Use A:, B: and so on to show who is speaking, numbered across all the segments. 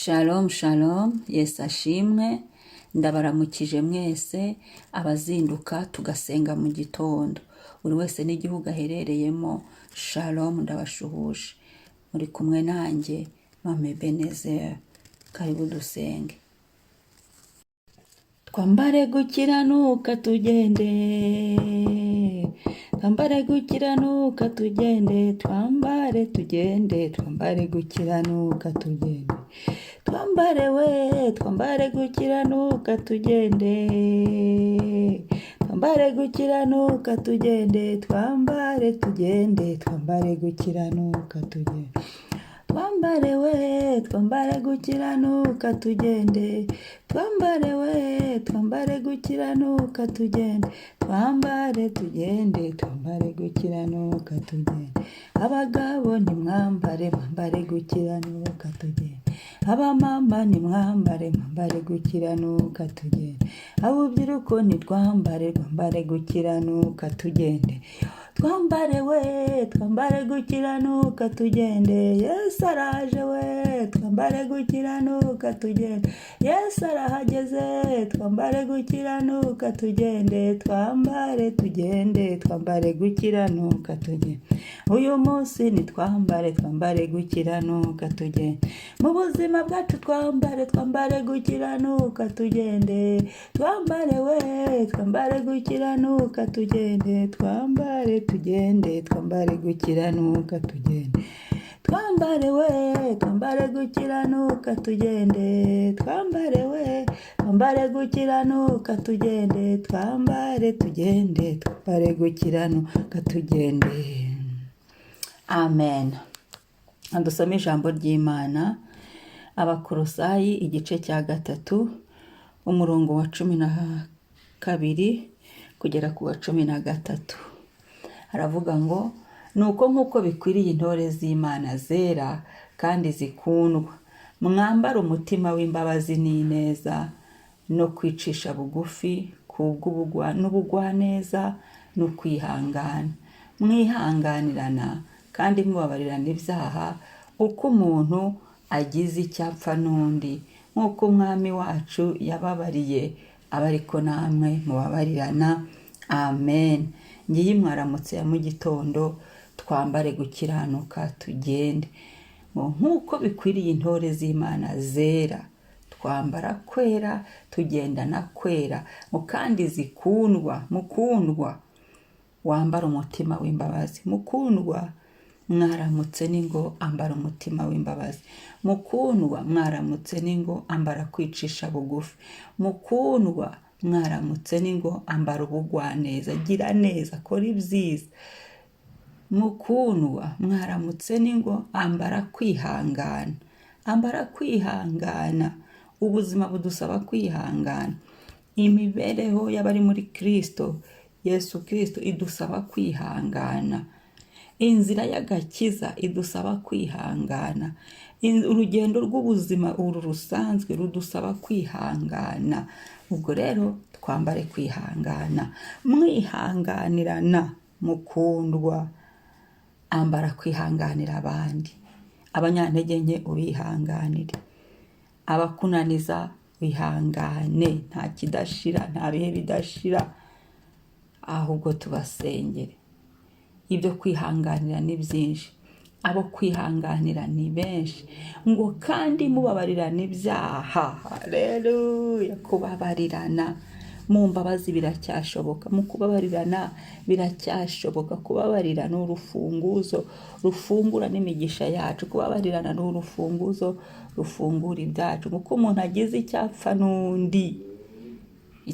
A: Shalom shalom, Yesu ashimwe, ndabaramukije mwese abazinduka tugasenga mu gitondo, buri wese n'igihugu aherereyemo. Shalom, ndabashuhuje, muri kumwe nanjye Mame Ebenezer. Karibu dusenge. Twambare gukiranuka tugende, twambare gukiranuka tugende, twambare tugende, twambare gukiranuka tugende, twambare we, twambare gukiranuka tugende, twambare gukiranuka tugende, twambare tugende, twambare gukiranuka tugende, twambare we, twambare gukiranuka tugende, twambare we, twambare gukiranuka tugende, twambare tugende, twambare gukiranuka tugende. Abagabo nimwambare, mwambare gukiranuka tugende. Abamama nimwambare, mwambare gukiranuka tugende. Abubyiruko nitwambare, mwambare gukiranuka tugende. Twambare we, twambare gukiranuka tugende. Yesu araje we, twambare gukiranuka tugende. Yesu arahageze, twambare gukiranuka tugende. Twambare tugende, twambare gukiranuka tugende. Uyu munsi nitwambare, twambare gukiranuka tugende. Mu buzima bwacu twambare, twambare gukiranuka tugende. Twambare we, twambare gukiranuka tugende. Twambare tugende, twambare gukiranuka tugende. Twambare we, twambare gukiranuka tugende. Twambare we, twambare gukiranuka tugende. Twambare tugende, twambare gukiranuka tugende. Amen. Dusome ijambo ry'Imana, Abakolosayi igice cya 3 umurongo wa 12 kugera ku wa 13. Haravuga ngo, nuko nk'uko bikwiriye intore z'Imana zera kandi zikundwa, mwambara umutima w'imbabazi n'ineza no kwicisha bugufi n'ubugwaneza no kwihangana, mwihanganirana kandi mubabarirana ibyaha uko umuntu agize icyapfa n'undi, nk'uko umwami wacu yababariye aba ariko namwe mubabarirana. Amen. Ngiye mwaramutse ya mu gitondo, twambare gukiranuka tugende. Nk'uko bikwiriye intore z'Imana zera, twambara kwera, tugendana kwera, kandi zikundwa. Mukundwa, wambara umutima w'imbabazi. Mukundwa, mwaramutse ningo ambara umutima w'imbabazi. Mukundwa, mwaramutse ningo ambara kwicisha bugufi. Mukundwa, mwaramutse ningo ambara ubugwaneza. Gira neza, kora ibyiza. Mukundwa, mwaramutse ningo ambara kwihangana. Ambara kwihangana. Ubuzima budusaba kwihangana. Imibereho y'abari muri Kristo, Yesu Kristo, idusaba kwihangana. Inzira y'agakiza idusaba kwihangana. Urugendo rw'ubuzima uru rusanzwe rudusaba kwihangana. Ubwo rero twambare kwihangana. Mwihanganirana. Mukundwa, ambara kwihanganira abandi. Abanyantege nke ubihanganire. Abakunaniza wihangane. Nta kidashira, nta bihe bidashira, ahubwo tubasengere. Ibyo kwihanganira ni byinshi, abo kwihanganira ni benshi. Ngo kandi mubabarirana ibyaha. Haleluya. Kubabarirana mu mbabazi biracyashoboka. Mu kubabarirana biracyashoboka. Kubabarirana urufunguzo rufungura n'imigisha yacu. Kubabarirana n'urufunguzo rufungura ibyacu. Kuko umuntu agize icyapfa n'undi.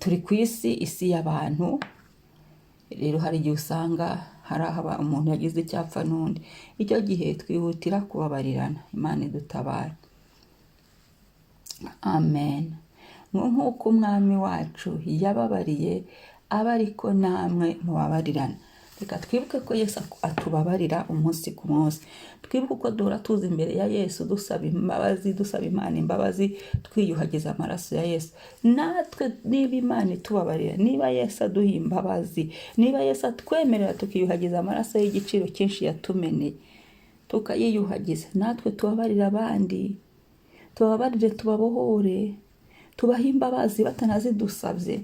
A: Turi ku isi y'abantu. Rero hari igihe usanga hari aho umuntu yagize icyapfa n'undi. Icyo gihe twihutira kubabarirana. Imana idutabara. Amen. Nk'uko umwami wacu yababariye aba ariko namwe mubabarirana. Reka twibuke ko Yesu atubabarira umunsi ku munsi. Twibuke ko duhora tuza imbere ya Yesu dusaba imbabazi, dusaba Imana imbabazi, twiyuhagiza amaraso ya Yesu. Natwe niba Imana itubabarira, niba Yesu aduha imbabazi, niba Yesu atwemerera tukiyuhagiza amaraso y'igiciro cyinshi yatumeneye, tukayiyuhagiza, natwe tubabarira abandi. tubabarire, tubabohore, tubahe imbabazi batanazidusabye.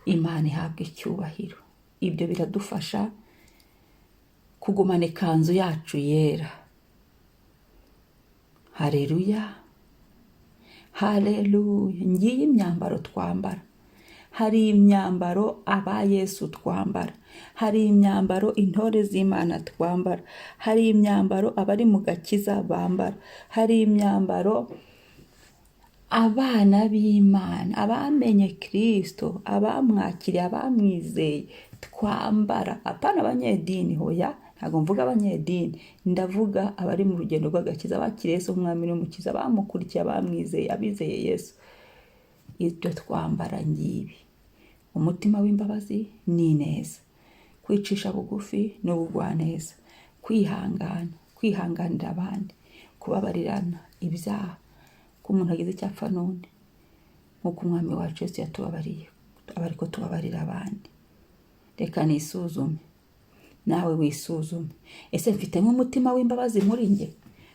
A: Imana ihabwe icyubahiro. Ibyo biradufasha kugumana ikanzu yacu yera. Haleluya, haleluya. Ngiye imyambaro twambara. Hari imyambaro aba Yesu twambara, hari imyambaro intore z'Imana twambara, hari imyambaro abari mu gakiza bambara, hari imyambaro abana b'Imana, abamenye Kristo, abamwakiriye, abamwizeye twambara. Apana abanyedini, hoya, ntabwo mvuga abanyedini, ndavuga abari mu rugendo rw'agakiza, bakiriye Yesu nk'umwami n'umukiza, bamukurikiye, abamwizeye, abizeye Yesu. Ibyo twambara ngibi: umutima w'imbabazi n'ineza, kwicisha bugufi n'ubugwaneza, kwihangana, kwihanganira abandi, kubabarirana ibyaha, ko umuntu agize icyo apfa n'undi, nk'uko umwami wacu Yesu yatubabariye, aba ariko tubabarira abandi. Reka nisuzume, nawe wisuzume. Ese mfitemo umutima w'imbabazi muri nge?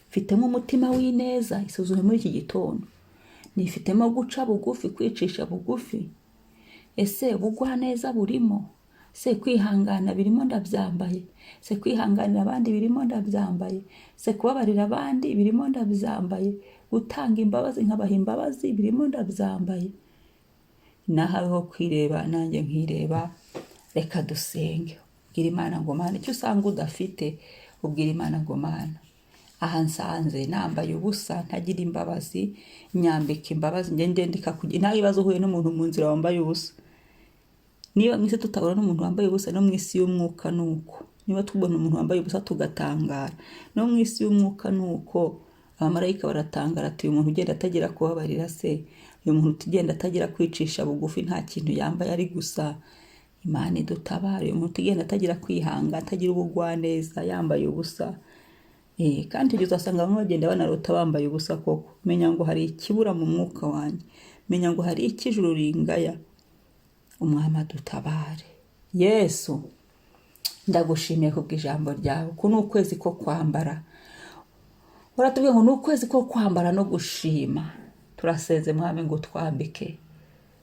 A: Mfitemo umutima w'ineza? Isuzume muri iki gitondo. Nifitemo guca bugufi, kwicisha bugufi? Ese ubugwaneza burimo? Se kwihangana birimo ndabyambaye? Se kwihanganira abandi birimo ndabyambaye? Se kubabarira abandi birimo ndabyambaye? Gutanga imbabazi nkabaha imbabazi birimo ndabyambaye? Nahaweho kwireba nanjye nkireba. Reka dusenge. Ubwira Imana ngo Mana, icyo usanga udafite ubwira Imana ngo Mana, aha nsanze nambaye ubusa, ntagira imbabazi, nyambika imbabazi. Ndendika kugira nta bibazo uhuye n'umuntu mu nzira wambaye ubusa. Niba mwese tutabona n'umuntu wambaye ubusa, no mu isi y'umwuka nuko. Niba tubona umuntu wambaye ubusa tugatangara, no mu isi y'umwuka nuko. Abamarayika baratangara ati uyu muntu ugenda atagira kubabarira se, uyu muntu ugenda atagira kwicisha bugufi, nta kintu yambaye ari gusa. Imana idutabare. Uyu muntu ugenda atagira kwihanga, atagira ubugwaneza, yambaye ubusa. Kandi ujya usanga bamwe bagenda banarota bambaye ubusa koko. Menya ngo hari ikibura mu mwuka wanjye, menya ngo hari ikijuru ringaya. Umwami adutabare. Yesu, ndagushimiye kubw'ijambo ryawe, ko ni ukwezi ko kwambara. Uratubwiye ngo ni ukwezi ko kwambara no gushima. Turasenze Mwami ngo twambike,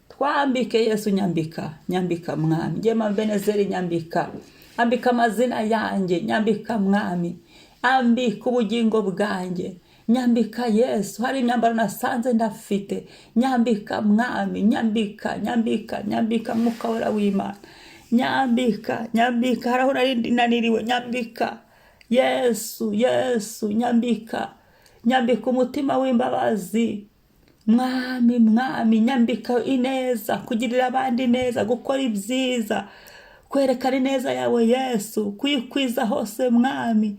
A: twambike Yesu. Nyambika, nyambika Mwami. Ngema Benezeri, nyambika, ambika amazina yanjye, nyambika Mwami, ambika ubugingo bwanjye, nyambika Yesu. Hari imyambaro nasanze ndafite, nyambika Mwami, nyambika, nyambika, nyambika Mwuka Wera w'Imana, nyambika, nyambika. Haraho nari naniriwe, nyambika Yesu, Yesu, nyambika, nyambika umutima w'imbabazi Mwami, Mwami, nyambika ineza, kugirira abandi neza, gukora ibyiza, kwerekana ineza yawe Yesu, kuyikwiza hose Mwami.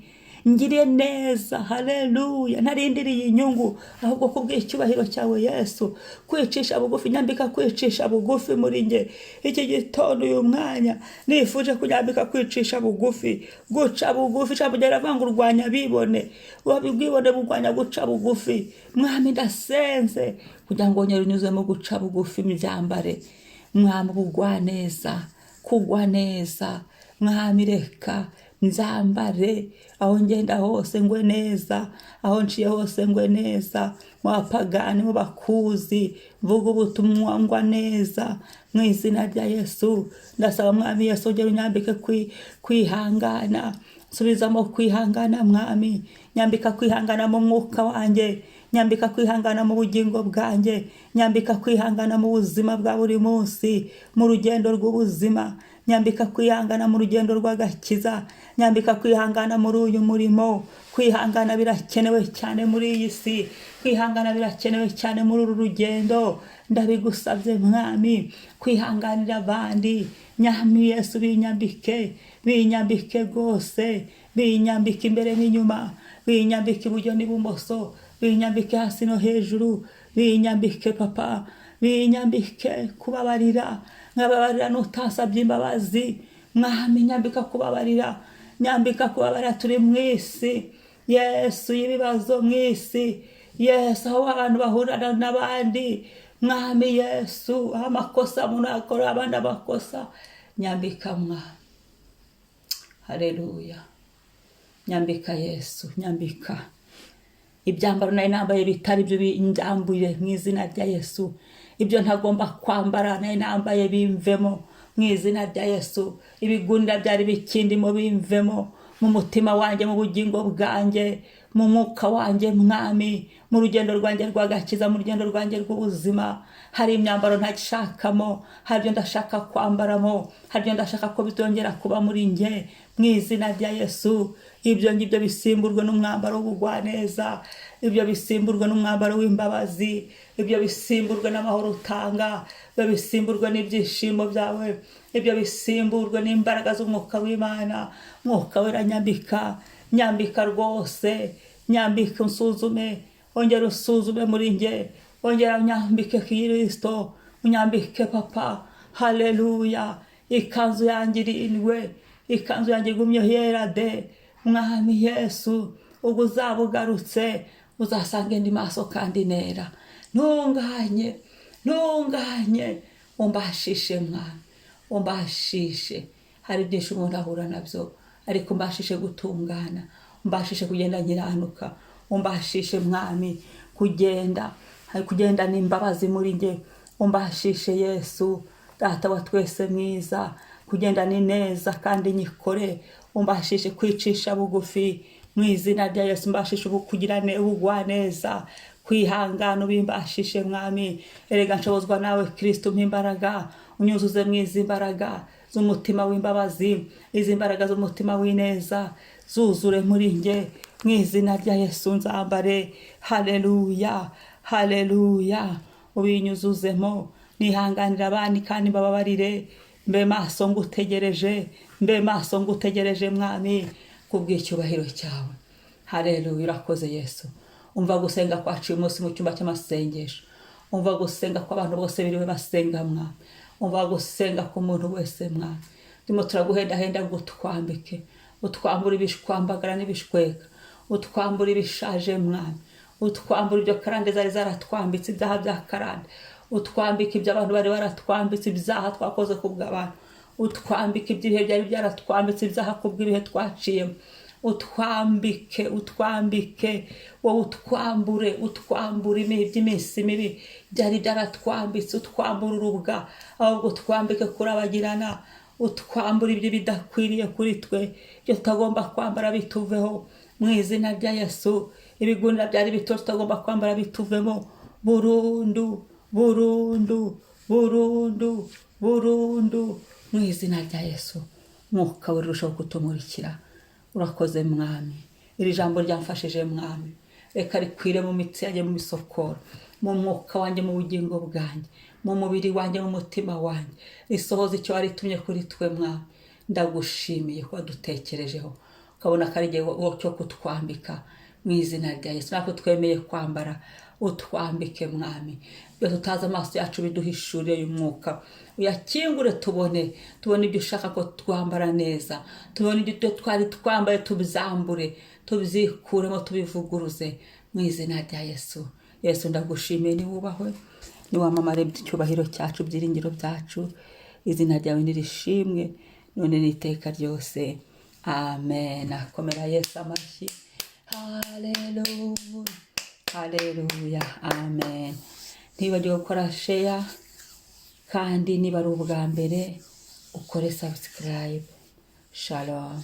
A: Ngiriye neza, haleluya, ntarindiriye inyungu, ahubwo kubw'icyubahiro cyawe Yesu. Kwicisha bugufi, nyambika kwicisha bugufi muri nge. Iki gitondo uyu mwanya nifuje kunyambika kwicisha bugufi, guca bugufi. Ijambo ryawe riravuga ngo urwanya bibone, ubwibone bugwanya guca bugufi. Mwami, ndasenze kugira ngo nyunyuzemo guca bugufi mbyambare. Mwami, ubugwaneza, kugwa neza Mwami, reka nzambare aho ngenda hose ngwe neza, aho nciye hose ngwe neza. Mu bapagani, mu bakuzi, mvuga ubutumwa ngwa neza mu izina rya Yesu. Ndasaba Mwami Yesu, ongera unyambike kwihangana. Subizamo kwihangana Mwami, nyambika kwihangana mu mwuka wanjye, nyambika kwihangana mu bugingo bwanjye, nyambika kwihangana mu buzima bwa buri munsi, mu rugendo rw'ubuzima. Nyambika kwihangana mu rugendo rw'agakiza, nyambika kwihangana muri uyu murimo. Kwihangana birakenewe cyane muri iyi si, kwihangana birakenewe cyane muri uru rugendo. Ndabigusabye Mwami, kwihanganira abandi. Nyami Yesu, binyambike, binyambike rwose, binyambike imbere n'inyuma, binyambike iburyo n'ibumoso, binyambike hasi no hejuru, binyambike Papa, binyambike kubabarira, nkababarira n'utasabye imbabazi. Mwami, nyambika kubabarira, nyambika kubabarira. Turi mu isi Yesu y'ibibazo, mu isi Yesu aho abantu bahurana n'abandi. Mwami Yesu, amakosa umuntu akora, abandi amakosa. Nyambika Mwami, haleluya, nyambika Yesu, nyambika. ibyambaro nari nambaye bitari byo binjyambuye mu izina rya Yesu. Ibyo ntagomba kwambara nari nambaye bimvemo mu izina rya Yesu. Ibigunira byari bikindimo bimvemo mu mutima wanjye, mu bugingo bwanjye, mu mwuka wanjye mwami, mu rugendo rwanjye rw'agakiza, mu rugendo rwanjye rw'ubuzima. Hari imyambaro ntashakamo, hari ibyo ndashaka kwambaramo, hari ibyo ndashaka ko bitongera kuba muri njye mu izina rya Yesu. Ibyo ngibyo bisimburwe n'umwambaro w'ubugwaneza, ibyo bisimburwe n'umwambaro w'imbabazi, ibyo bisimburwe n'amahoro utanga, ibyo bisimburwe n'ibyishimo byawe, ibyo bisimburwe n'imbaraga z'umwuka w'Imana. Mwuka wera nyambika rwose, nyambika unsuzume, ongera usuzume muri njye, ongera unyambike Kristo, unyambike Papa. Haleluya. Ikanzu yanjye irindwe, ikanzu yanjye igumye yera de. Mwami Yesu, ubwo uzaba ugarutse uzasange ndi maso kandi nera. Ntunganye umbashishe mwami, umbashishe. Hari byinshi umuntu ahura nabyo, ariko umbashishe gutungana, umbashishe kugenda nkiranuka, umbashishe mwami kugenda n'imbabazi muri njye. Umbashishe Yesu, Data wa twese mwiza, kugenda ni neza kandi nyikore. Umbashishe kwicisha bugufi mu izina rya Yesu. Umbashishe kugira ubugwaneza, kwihangana ubimbashishe mwami. Erega nshobozwa nawe Kristo, umpa imbaraga, unyuzuze mu izi mbaraga z'umutima w'imbabazi, izi mbaraga z'umutima w'ineza zuzure muri njye mu izina rya Yesu. Nzambare haleluya, haleluya. Ubinyuzuzemo, nihanganira abandi kandi mbababarire. Mbe maso ngutegereje mwami, kubw'icyubahiro cyawe. Haleluya. Urakoze Yesu. Umva gusenga kwacu uyu munsi mu cyumba cy'amasengesho. Umva gusenga kw'abantu bose biriwe basenga mwami. Umva gusenga ku muntu wese mwami. Ndimo turaguhendahenda ngo utwambike, utwambure ibishwambagara n'ibishweka, utwambure ibishaje mwami, utwambure ibyo karande zari zaratwambitse, ibyaha bya karande. Utwambike ibyo abantu bari baratwambitse, ibyaha twakoze kubw'abantu. Utwambike ibihe byari byaratwambitse, ibyaha kubw'ibihe twaciyemo. Utwambike wowe, utwambure iby'iminsi mibi byari byaratwambitse. Utwambure urubwa, ahubwo utwambike kurabagirana. Utwambure ibyo bidakwiriye kuri twe, ibyo tutagomba kwambara bituveho mu izina rya Yesu. Ibigunira byari bito tutagomba kwambara bituvemo burundu mu izina rya Yesu. Mwuka wera urushaho kutumurikira. Urakoze mwami. Iri jambo ryamfashije mwami, reka rikwire mu mitsi yanjye, mu misokoro, mu mwuka wanjye, mu bugingo bwanjye, mu mubiri wanjye, mu mutima wanjye. Risohoze icyo waritumye kuri twe mwami. Ndagushimiye ko wadutekerejeho, ukabona ko ari igihe cyo kutwambika mu izina rya Yesu. Natwe twemeye kwambara, utwambike mwami. Ibyo tutazi amaso yacu biduhishurire uyu mwuka, uyakingure tubone ibyo ushaka ko twambara neza, tubone ibyo twari twambaye tubizambure, tubyikuremo, tubivuguruze mu izina rya Yesu. Yesu ndagushimiye, ni wubahwe, ni wamamare icyubahiro cyacu, byiringiro byacu. Izina ryawe nirishimwe none n'iteka ryose. Amen. Komera Yesu amashyi. Haleluya, haleluya, amen. Ntibagire gukora share, kandi niba ari ubwa mbere ukore subscribe. Shalom.